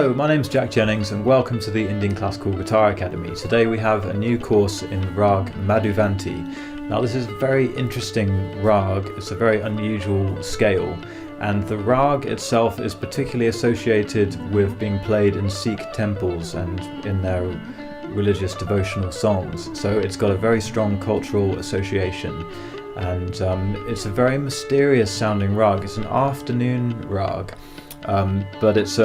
Hello, my name's Jack Jennings and welcome to the Indian Classical Guitar Academy. Today we have a new course in Rag Maduvanti. Now this is a very interesting rag, it's a very unusual scale, and the rag itself is particularly associated with being played in Sikh temples and in their religious devotional songs. So it's got a very strong cultural association, and it's a very mysterious sounding rag. It's an afternoon rag. But it's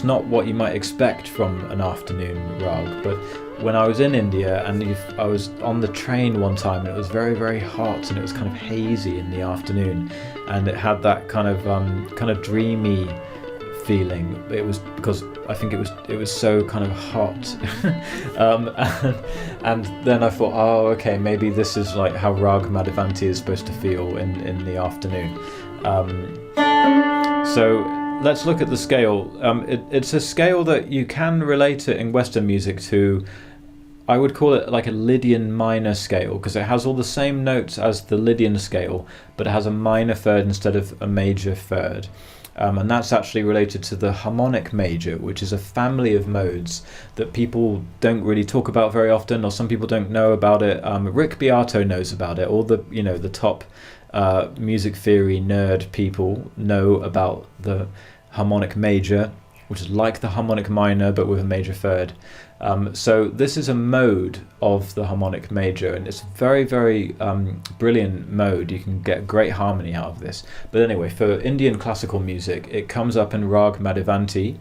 not what you might expect from an afternoon rag. But when I was in India and I was on the train one time, and it was very, very hot and it was kind of hazy in the afternoon, and it had that kind of dreamy feeling. It was because I think it was so kind of hot, and then I thought, oh, okay, maybe this is like how Rag Maduvanti is supposed to feel in the afternoon. So let's look at the scale. It's a scale that you can relate it in Western music to, I would call it like a Lydian minor scale, because it has all the same notes as the Lydian scale, but it has a minor third instead of a major third. And that's actually related to the harmonic major, which is a family of modes that people don't really talk about very often, or some people don't know about it. Rick Beato knows about it. All the top music theory nerd people know about the harmonic major, which is like the harmonic minor but with a major third. So this is a mode of the harmonic major, and it's a very, very brilliant mode. You can get great harmony out of this. But anyway, for Indian classical music, it comes up in Rag Maduvanti.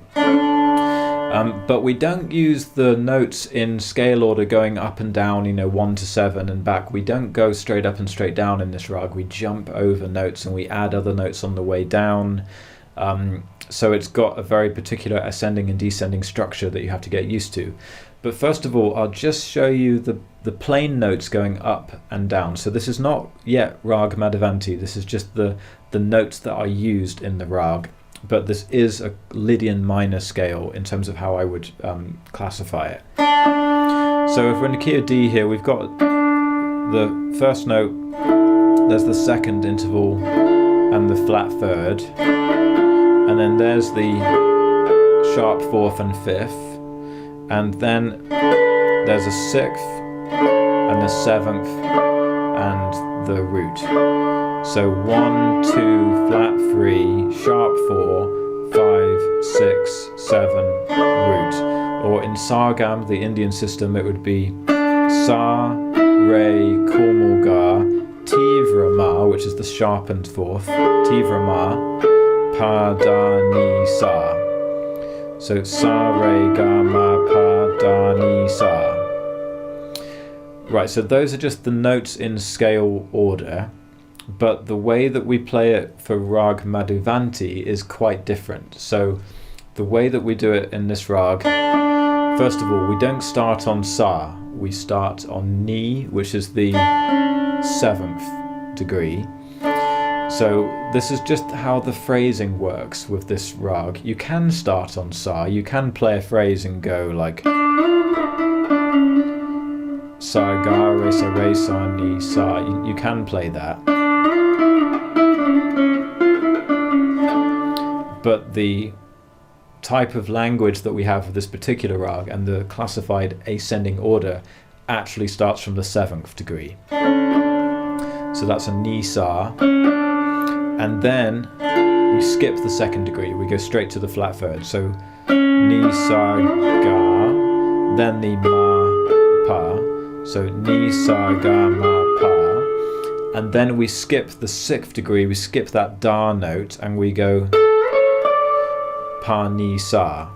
But we don't use the notes in scale order going up and down, 1 to 7 and back. We don't go straight up and straight down in this rag. We jump over notes and we add other notes on the way down. So it's got a very particular ascending and descending structure that you have to get used to. But first of all, I'll just show you the plain notes going up and down. So this is not yet Rag Maduvanti. This is just the notes that are used in the rag. But this is a Lydian minor scale in terms of how I would classify it. So if we're in the key of D here, we've got the first note, there's the second interval and the flat third, and then there's the sharp fourth and fifth, and then there's a sixth and the seventh and the root. So 1, 2, flat 3, sharp 4, 5, 6, 7, root. Or in Sargam, the Indian system, it would be Sa, Re, Komal Ga, Tivra Ma, which is the sharpened fourth, Tivra Ma, Pa, Da, Ni, Sa. So Sa, Re, Ga, Ma, Pa, Da, Ni, Sa. Right, so those are just the notes in scale order. But the way that we play it for Rag Maduvanti is quite different. So the way that we do it in this rag, first of all, we don't start on Sa, we start on Ni, which is the 7th degree. So this is just how the phrasing works with this rag. You can start on Sa, you can play a phrase and go like Sa, Ga, Re, Sa, Ni, Sa. You can play that. But the type of language that we have for this particular rag and the classified ascending order actually starts from the 7th degree. So that's a Ni Sa, and then we skip the 2nd degree, we go straight to the flat third. So Ni Sa Ga, then the Ma Pa, so Ni Sa Ga Ma Pa, and then we skip the 6th degree, we skip that Da note and we go Pa Ni Sa.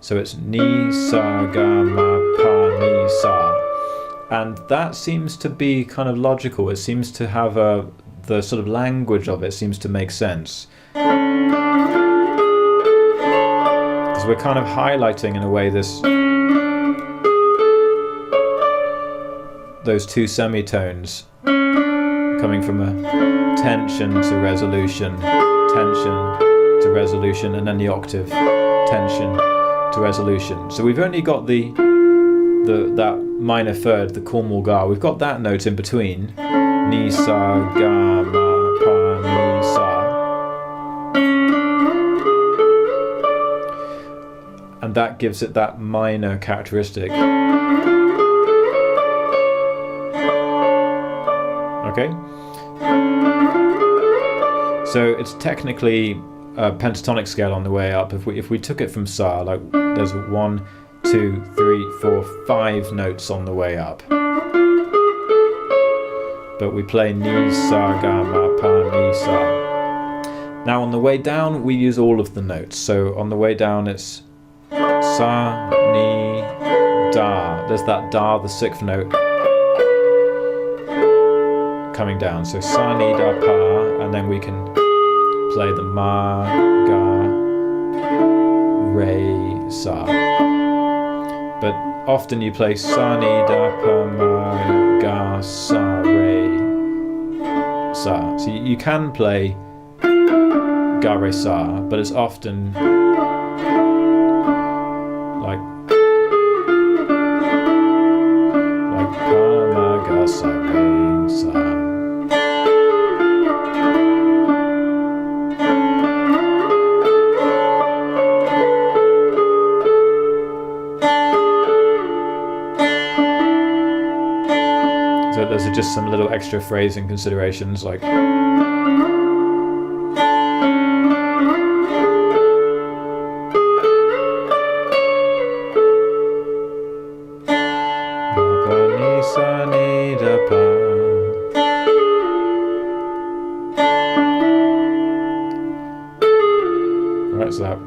So it's Ni Sa Ga Ma Pa Ni Sa. And that seems to be kind of logical. It seems to have the sort of language of it seems to make sense. Because we're kind of highlighting in a way those two semitones coming from a tension to resolution, tension to resolution, and then the octave, tension to resolution. So we've only got that minor third, the Komal Ga. We've got that note in between, Ni Sa Ga Ma Pa Ni Sa. that gives it that minor characteristic. Okay? So it's technically a pentatonic scale on the way up. If we took it from Sa, like there's 1, 2, 3, 4, 5 notes on the way up. But we play Ni, Sa, Ga, Ma, Pa, Ni, Sa. Now on the way down we use all of the notes. So on the way down it's Sa, Ni, Da. There's that Da, the 6th note, coming down. So Sa, Ni, Da, Pa, and then we can play the Ma, Ga, Re, Sa. But often you play Sa, Ni, Da, Pa, Ma, Ga, Sa, Re, Sa. So you can play Ga, Re, Sa, but it's often like Pa, Ma, Ga, Sa, Re, Sa. So those are just some little extra phrasing considerations, like Alright, so that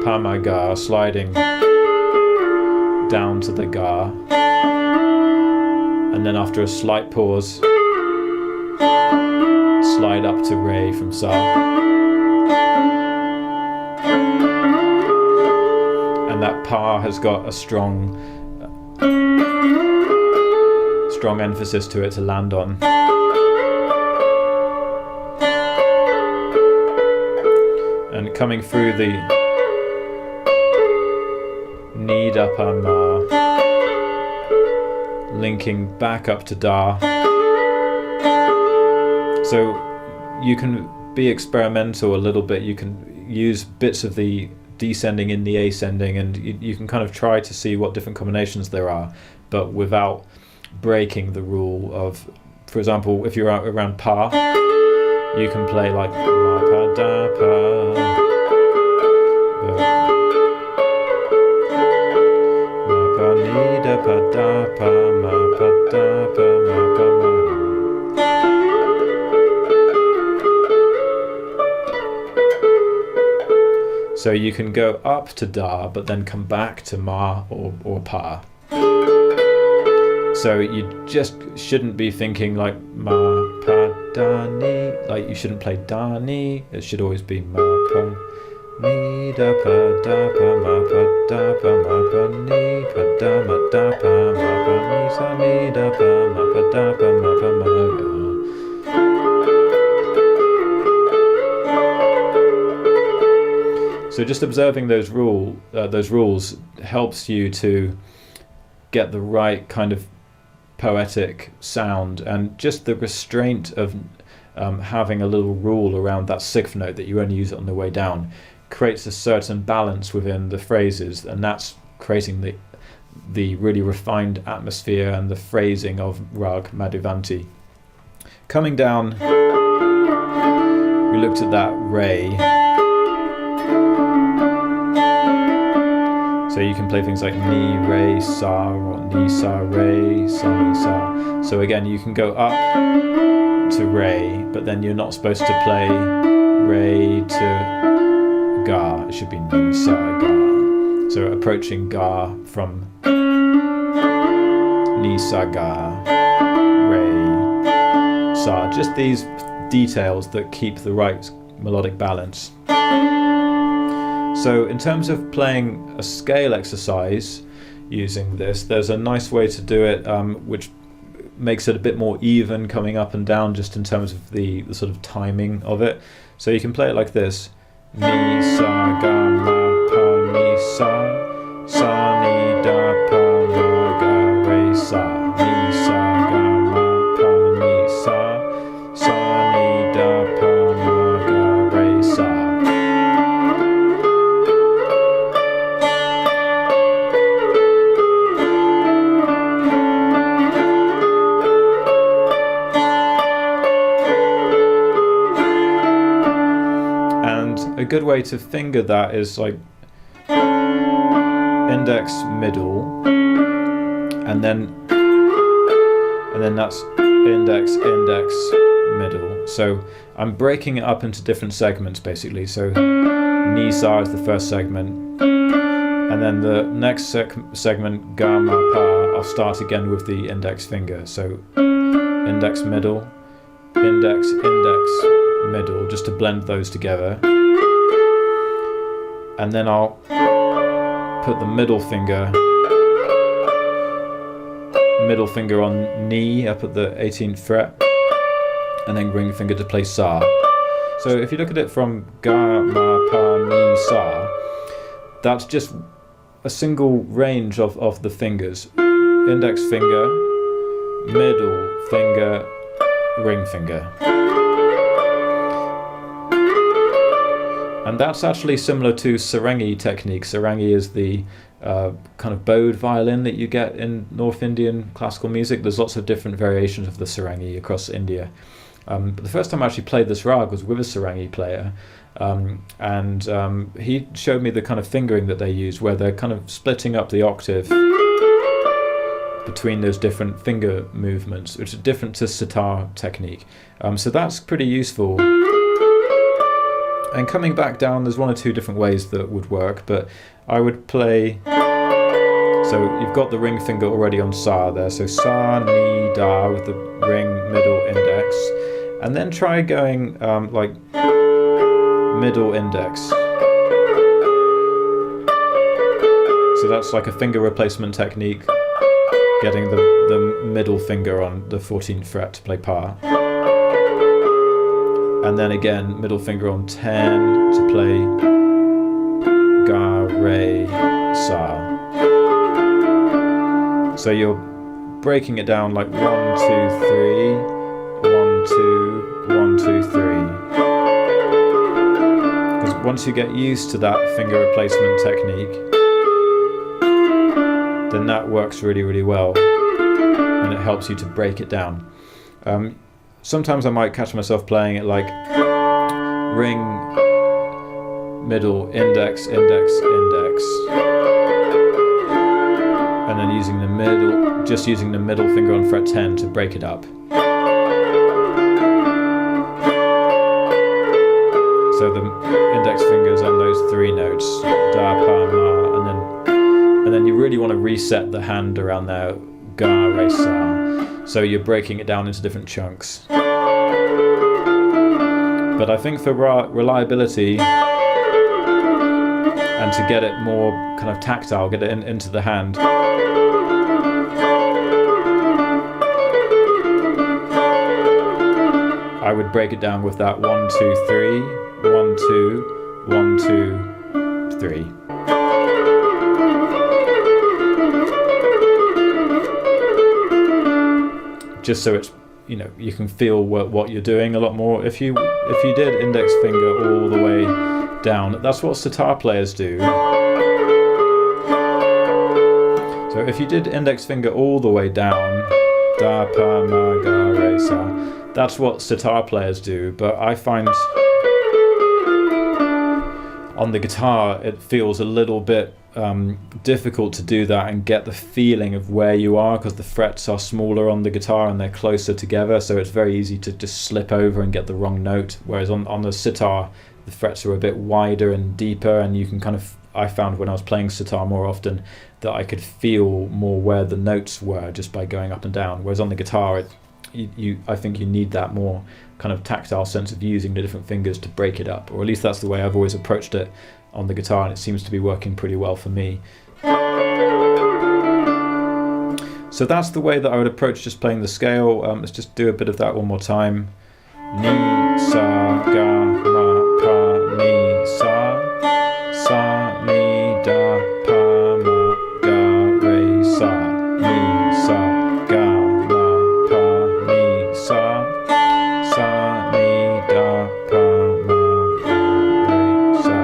Pa, Ma, Ga, sliding down to the Ga, and then after a slight pause, slide up to Re from Sa. And that Pa has got a strong emphasis to it to land on. And coming through the Ni, Da, Pa, Ma, linking back up to Da. So you can be experimental a little bit. You can use bits of the descending in the ascending, and you can kind of try to see what different combinations there are, but without breaking the rule of, for example, if you're out around Pa, you can play like Ma, Pa, Da, Pa, Ma, Pa, Ni, Da, Pa, Da, Pa, Ma, Pa, Da, Pa, Ma, Pa, Ma. So you can go up to Da, but then come back to Ma or Pa. So you just shouldn't be thinking like Ma, Pa, Da, Ni. Like you shouldn't play Da, Ni. It should always be Ma, Pa, Ni, Da, Pa, Da, Pa, Ma, Pa, Da, Pa, Ma, Pa, Ni, Pa, Da, Ma, Da, Pa, Ma, Pa, Ni, Sa, Ni, Da, Pa, Ma, Pa, Da, Pa, Ma, Pa, Ma, Ga. So just observing those rules helps you to get the right kind of poetic sound, and just the restraint of having a little rule around that 6th note that you only use it on the way down creates a certain balance within the phrases, and that's creating the really refined atmosphere and the phrasing of Rag Maduvanti. Coming down, we looked at that Re. So you can play things like Ni, Re, Sa, or Ni, Sa, Re, Sa, Ni, Sa. So again, you can go up to Re, but then you're not supposed to play Re to Ga. It should be Ni, Sa, Ga. So approaching Ga from Ni, Sa, Ga, Re, Sa. Just these details that keep the right melodic balance. So in terms of playing a scale exercise using this, there's a nice way to do it which makes it a bit more even coming up and down, just in terms of the sort of timing of it. So you can play it like this: Ni, Sa, Ga, Ma, Pa, Ni, Sa, Sa, Ni, Da, Pa, Ma, Ga, Re, Sa, Ni, Sa, Ga, Ma, Pa, Ni, Sa, Sa, Ni, Da, Pa, Ma, Ga, Re, Sa. a good way to finger that is like index, middle, and then that's index, index, middle. So I'm breaking it up into different segments basically. So Ni Sa is the first segment, and then the next segment Ga Ma Pa, I'll start again with the index finger. So index, middle, index, index, middle, just to blend those together. And then I'll put the middle finger on Ni up at the 18th fret, and then ring finger to play Sa. So if you look at it from Ga, Ma, Pa, Ni, Sa, that's just a single range of the fingers. Index finger, middle finger, ring finger. And that's actually similar to sarangi technique. Sarangi is the kind of bowed violin that you get in North Indian classical music. There's lots of different variations of the sarangi across India. But the first time I actually played this rag was with a sarangi player. And he showed me the kind of fingering that they use, where they're kind of splitting up the octave between those different finger movements, which are different to sitar technique. So that's pretty useful. And coming back down, there's one or two different ways that would work, but I would play, so you've got the ring finger already on Sa there, so Sa, Ni, Da with the ring, middle, index, and then try going like middle, index. So that's like a finger replacement technique, getting the middle finger on the 14th fret to play Pa. And then again, middle finger on 10 to play Ga, Re, Sa. So you're breaking it down like 1, 2, 3, 1, 2, 1, 2, 3. Because once you get used to that finger replacement technique, then that works really, really well. And it helps you to break it down. Sometimes I might catch myself playing it like ring, middle, index, index, index, and then using the middle, just using the middle finger on fret 10 to break it up. So the index fingers on those three notes, Da, Pa, Ma, and then you really want to reset the hand around there, Ga, Re, Sa. So you're breaking it down into different chunks. But I think for reliability and to get it more kind of tactile, get it into the hand, I would break it down with that 1, 2, 3, 1, 2, 1, 2, 3. Just so it's, you know, you can feel what you're doing a lot more. If you did index finger all the way down, that's what sitar players do. So if you did index finger all the way down, Da, Pa, Ma, Ga, Re, Sa, that's what sitar players do. But I find on the guitar it feels a little bit difficult to do that and get the feeling of where you are, because the frets are smaller on the guitar and they're closer together, so it's very easy to just slip over and get the wrong note, whereas on the sitar the frets are a bit wider and deeper, and you can kind of, I found when I was playing sitar more often that I could feel more where the notes were just by going up and down, whereas on the guitar I think you need that more kind of tactile sense of using the different fingers to break it up, or at least that's the way I've always approached it on the guitar, and it seems to be working pretty well for me. So that's the way that I would approach just playing the scale. Let's just do a bit of that one more time. Ni, Sa, Ga, Ma, Pa, Ni, Sa, Sa, Ni, Da, Pa, Ma, Ga, Re, Sa, Ni, Sa, Ga, Ma, Pa, Ni, Sa, Sa, Ni, Da, Pa, Ma, Ga, Re, Sa.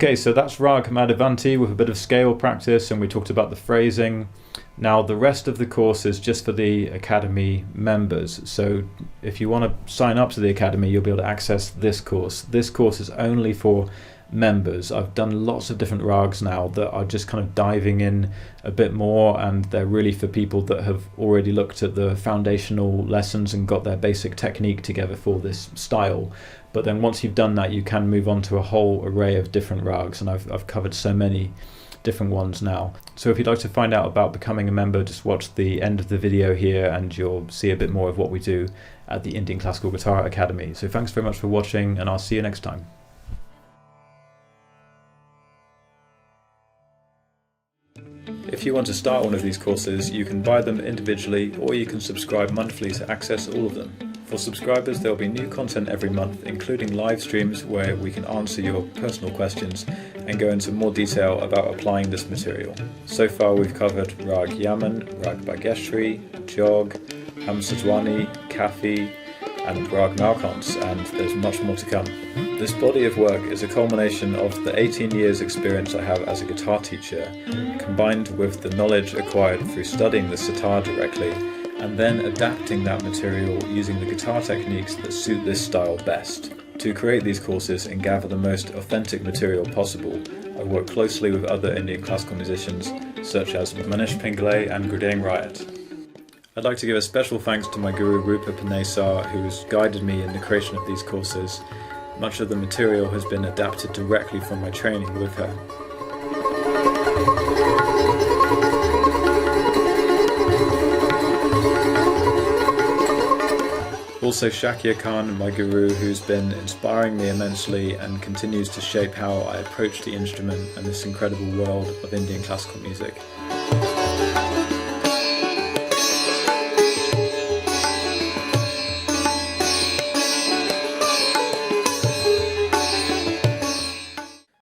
Okay, so that's Rag Maduvanti with a bit of scale practice, and we talked about the phrasing. Now the rest of the course is just for the Academy members, so if you want to sign up to the Academy you'll be able to access this course. This course is only for members. I've done lots of different rags now that are just kind of diving in a bit more, and they're really for people that have already looked at the foundational lessons and got their basic technique together for this style. But then once you've done that you can move on to a whole array of different rags, and I've covered so many different ones now. So if you'd like to find out about becoming a member, just watch the end of the video here and you'll see a bit more of what we do at the Indian Classical Guitar Academy. So thanks very much for watching, and I'll see you next time. If you want to start one of these courses, you can buy them individually or you can subscribe monthly to access all of them. For subscribers, there will be new content every month, including live streams where we can answer your personal questions and go into more detail about applying this material. So far we've covered Rag Yaman, Rag Bageshri, Jog, Hamsadwani, Kafi and Rag Malkans, and there's much more to come. This body of work is a culmination of the 18 years experience I have as a guitar teacher, combined with the knowledge acquired through studying the sitar directly and then adapting that material using the guitar techniques that suit this style best. To create these courses and gather the most authentic material possible, I work closely with other Indian classical musicians such as Manish Pingle and Gurudeng Riot. I'd like to give a special thanks to my guru Roopa Panesar, who has guided me in the creation of these courses. Much of the material has been adapted directly from my training with her. Also Shakir Khan, my guru, who's been inspiring me immensely and continues to shape how I approach the instrument and this incredible world of Indian classical music.